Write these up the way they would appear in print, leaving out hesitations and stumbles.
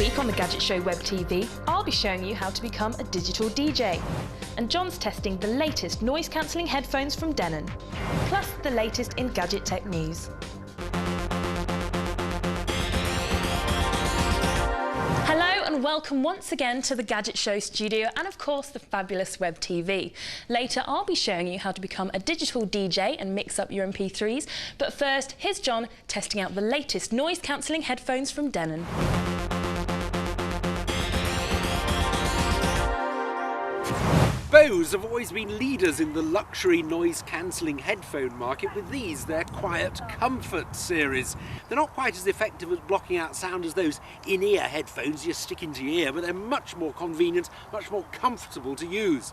week on the Gadget Show Web TV, I'll be showing you how to become a digital DJ. And John's testing the latest noise-cancelling headphones from Denon, plus the latest in gadget tech news. Hello and welcome once again to the Gadget Show studio and of course the fabulous Web TV. Later I'll be showing you how to become a digital DJ and mix up your MP3s, but first here's John testing out the latest noise-cancelling headphones from Denon. Bose have always been leaders in the luxury noise-cancelling headphone market with these, their Quiet Comfort series. They're not quite as effective at blocking out sound as those in-ear headphones you stick into your ear, but they're much more convenient, much more comfortable to use.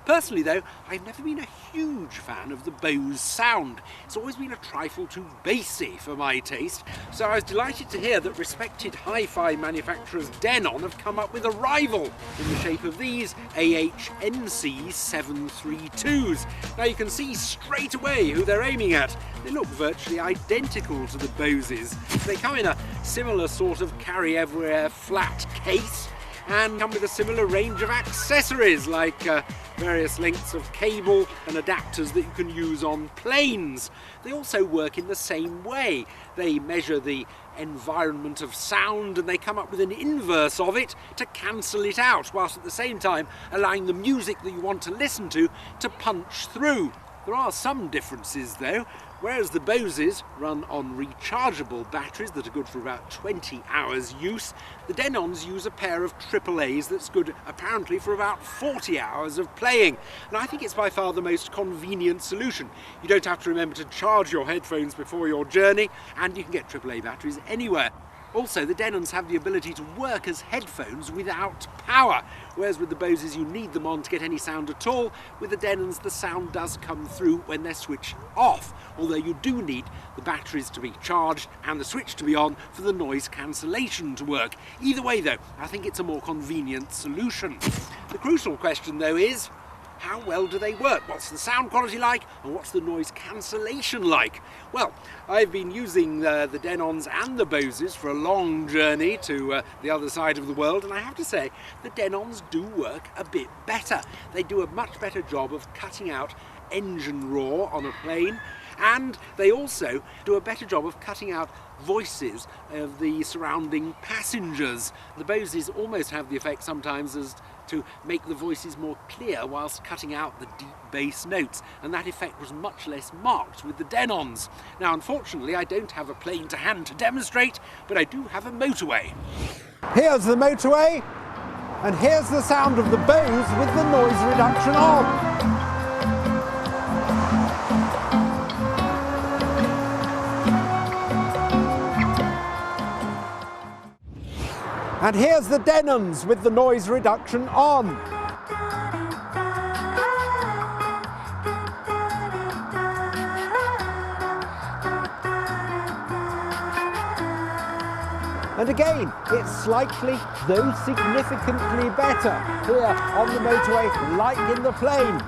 Personally though, I've never been a huge fan of the Bose sound. It's always been a trifle too bassy for my taste, so I was delighted to hear that respected hi-fi manufacturers Denon have come up with a rival in the shape of these AHNC732s. Now you can see straight away who they're aiming at. They look virtually identical to the Boses. They come in a similar sort of carry-everywhere flat case and come with a similar range of accessories like various lengths of cable and adapters that you can use on planes. They also work in the same way. They measure the environment of sound and they come up with an inverse of it to cancel it out, whilst at the same time allowing the music that you want to listen to punch through. There are some differences though. Whereas the Boses run on rechargeable batteries that are good for about 20 hours use, the Denons use a pair of AAAs that's good apparently for about 40 hours of playing. And I think it's by far the most convenient solution. You don't have to remember to charge your headphones before your journey, and you can get AAA batteries anywhere. Also, the Denons have the ability to work as headphones without power, whereas with the Boses you need them on to get any sound at all. With the Denons the sound does come through when they're switched off, although you do need the batteries to be charged and the switch to be on for the noise cancellation to work. Either way though, I think it's a more convenient solution. The crucial question though is, how well do they work? What's the sound quality like and what's the noise cancellation like? Well, I've been using the Denons and the Boses for a long journey to the other side of the world, and I have to say the Denons do work a bit better. They do a much better job of cutting out engine roar on a plane, and they also do a better job of cutting out voices of the surrounding passengers. The Boses almost have the effect sometimes as to make the voices more clear whilst cutting out the deep bass notes, and that effect was much less marked with the Denons. Now unfortunately I don't have a plane to hand to demonstrate, but I do have a motorway. Here's the motorway, and here's the sound of the Bose with the noise reduction on. And here's the Denons with the noise reduction on. And again, it's slightly, though significantly better here on the motorway, like in the plane.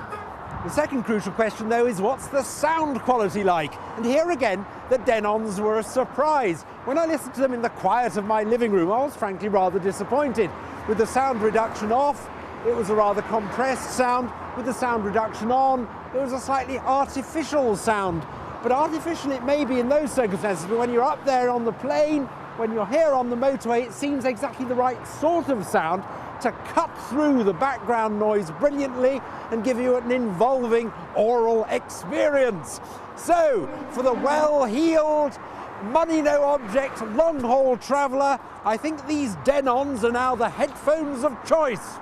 The second crucial question though is, what's the sound quality like? And here again, the Denons were a surprise. When I listened to them in the quiet of my living room, I was frankly rather disappointed. With the sound reduction off, it was a rather compressed sound. With the sound reduction on, it was a slightly artificial sound. But artificial it may be in those circumstances, but when you're up there on the plane, when you're here on the motorway, it seems exactly the right sort of sound to cut through the background noise brilliantly and give you an involving oral experience. So, for the well-heeled, money-no-object, long-haul traveller, I think these Denons are now the headphones of choice.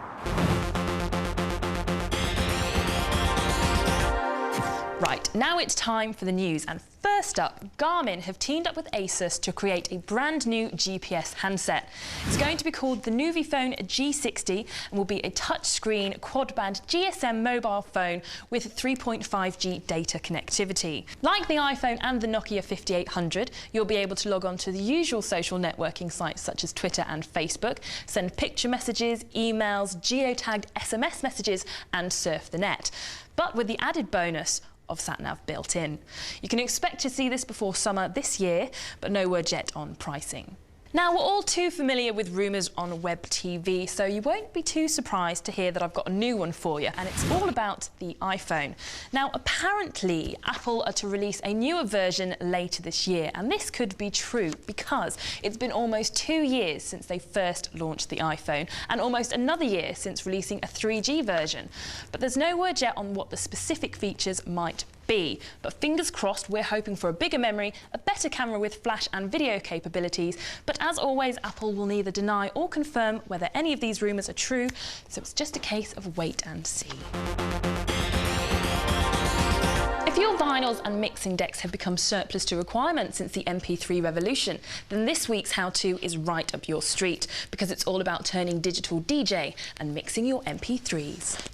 Right, now it's time for the news, and first up, Garmin have teamed up with Asus to create a brand new GPS handset. It's going to be called the Nuvifone G60 and will be a touchscreen quad-band GSM mobile phone with 3.5G data connectivity. Like the iPhone and the Nokia 5800, you'll be able to log on to the usual social networking sites such as Twitter and Facebook, send picture messages, emails, geotagged SMS messages and surf the net. But with the added bonus of SatNav built in. You can expect to see this before summer this year, but no word yet on pricing. Now, we're all too familiar with rumours on web TV, so you won't be too surprised to hear that I've got a new one for you, and it's all about the iPhone. Now, apparently, Apple are to release a newer version later this year, and this could be true because it's been almost 2 years since they first launched the iPhone, and almost another year since releasing a 3G version. But there's no word yet on what the specific features might be. But fingers crossed, we're hoping for a bigger memory, a better camera with flash and video capabilities. But as always, Apple will neither deny or confirm whether any of these rumours are true, so it's just a case of wait and see. If your vinyls and mixing decks have become surplus to requirement since the MP3 revolution, then this week's how-to is right up your street, because it's all about turning digital DJ and mixing your MP3s.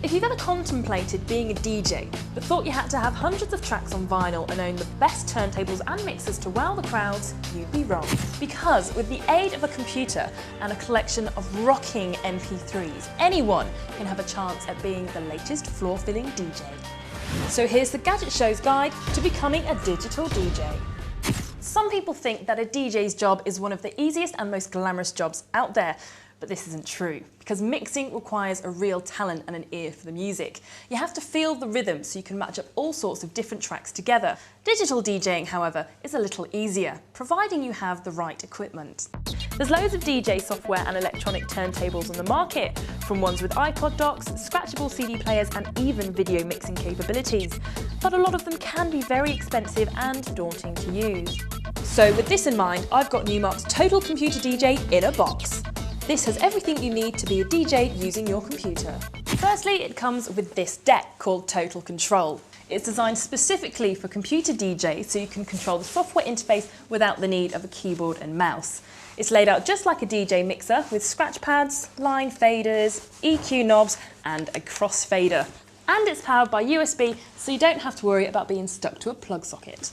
If you've ever contemplated being a DJ, but thought you had to have hundreds of tracks on vinyl and own the best turntables and mixers to wow the crowds, you'd be wrong. Because with the aid of a computer and a collection of rocking MP3s, anyone can have a chance at being the latest floor-filling DJ. So here's the Gadget Show's guide to becoming a digital DJ. Some people think that a DJ's job is one of the easiest and most glamorous jobs out there. But this isn't true, because mixing requires a real talent and an ear for the music. You have to feel the rhythm so you can match up all sorts of different tracks together. Digital DJing, however, is a little easier, providing you have the right equipment. There's loads of DJ software and electronic turntables on the market, from ones with iPod docks, scratchable CD players and even video mixing capabilities. But a lot of them can be very expensive and daunting to use. So with this in mind, I've got Newmark's Total Computer DJ in a box. This has everything you need to be a DJ using your computer. Firstly, it comes with this deck called Total Control. It's designed specifically for computer DJs so you can control the software interface without the need of a keyboard and mouse. It's laid out just like a DJ mixer with scratch pads, line faders, EQ knobs and a crossfader. And it's powered by USB so you don't have to worry about being stuck to a plug socket.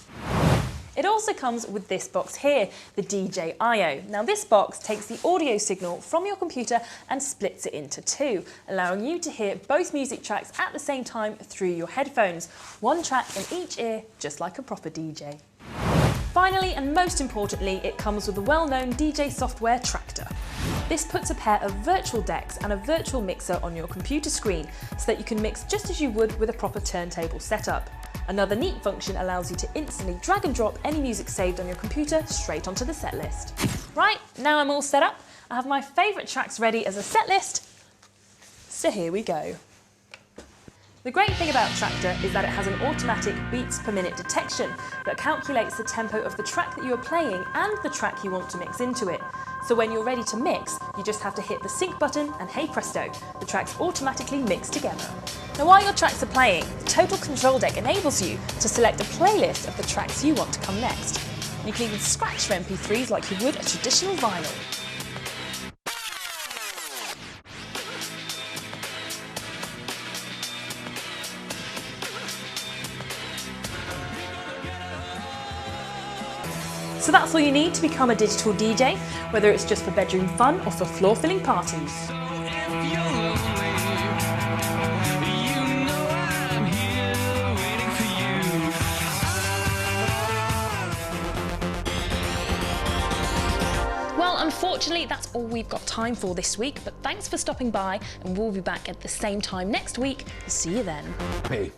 It also comes with this box here, the DJ I/O. Now this box takes the audio signal from your computer and splits it into two, allowing you to hear both music tracks at the same time through your headphones. One track in each ear, just like a proper DJ. Finally, and most importantly, it comes with the well-known DJ software Tractor. This puts a pair of virtual decks and a virtual mixer on your computer screen so that you can mix just as you would with a proper turntable setup. Another neat function allows you to instantly drag and drop any music saved on your computer straight onto the set list. Right, now I'm all set up. I have my favourite tracks ready as a set list, so here we go. The great thing about Tractor is that it has an automatic beats per minute detection that calculates the tempo of the track that you are playing and the track you want to mix into it. So when you're ready to mix, you just have to hit the sync button and hey presto, the tracks automatically mix together. Now while your tracks are playing, the Total Control deck enables you to select a playlist of the tracks you want to come next. And you can even scratch your MP3s like you would a traditional vinyl. So that's all you need to become a digital DJ, whether it's just for bedroom fun or for floor-filling parties. Well, unfortunately, that's all we've got time for this week, but thanks for stopping by, and we'll be back at the same time next week. See you then. Hey,